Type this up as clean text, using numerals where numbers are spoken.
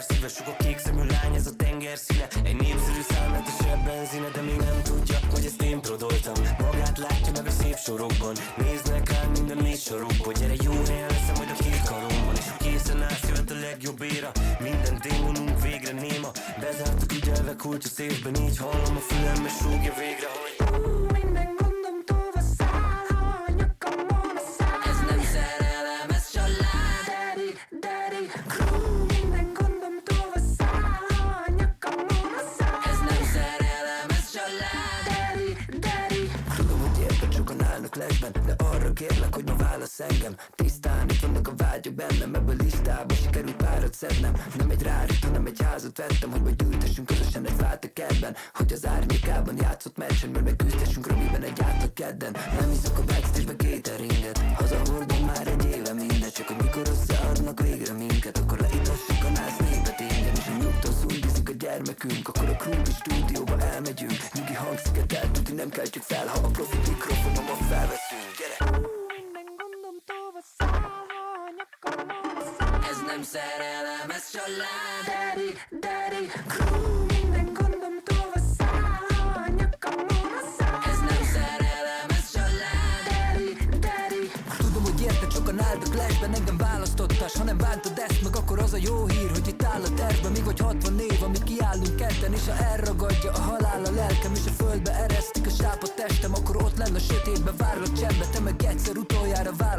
ember szíve. Sok a kék szemű lány, ez a tenger színe. Egy népszerű számletesebb benzine, de még nem tudja, hogy ezt én prodoltam. Magát látja meg a szép sorokban, néznek ám minden négy sorokban. Gyere, jó helyen leszem majd a két karomban, és ha készen állsz, jöhet a legjobb éra. Minden démonunk végre néma, bezártuk ügyelve kulcs a szívben, így hallom a fülem, és rúgja végre, hogy minden gondom túlva száll, ha a nyakamon a száll. Ez nem szerelem, ez család. Daddy, daddy, minden gondom túlva száll, ha a nyakamon a száll. Ez nem szerelem, ez család. Daddy, daddy. Tudom, hogy éppen sokan állnak lesben, de arra kérlek, hogy ma válasz engem. Tisztán itt vannak a vágyak bennem, ebből listába sikerült párat szednem. Nem egy rárit, hanem egy házat vettem, hogy majd ültessünk közösen egy fát a kertben. Hogy az árnyékában játszott meccsenből megküzdessünk röviben egy átlag kedden. Nem hiszok a backstage-be cateringet, hazahordom már egy éve mindegy. Csak hogy mikor összeadnak végre minket, akkor leítassuk a nász népet ingyen. És a nyugtól szújgizik a gyermekünk, akkor a Krúdi stúdióba elmegyünk. Nyugi hangsziket eltudni, nem keltjük fel, ha a profi mikrofonomon felveszünk. Gyere! Minden gondom túlva száll, ha a nyakamon a száll. Ez nem szerelem, ez család. Daddy, daddy, minden gondom túlva száll, ha a nyakamon a száll. Ez nem szerelem, ez család. Daddy, daddy. Tudom, hogy érted, sokan álltak lesben, engem választottás. Ha nem bántod ezt meg, akkor az a jó hír, hogy itt áll a tervben. Míg vagy 60 év, amit kiállunk ketten, és ha elragadja a halál a lelkem, és a földbe eresztik a sápat testem, akkor ott lenne a sötétbe, várlak csendbe. Te meg egyszer utoljára vár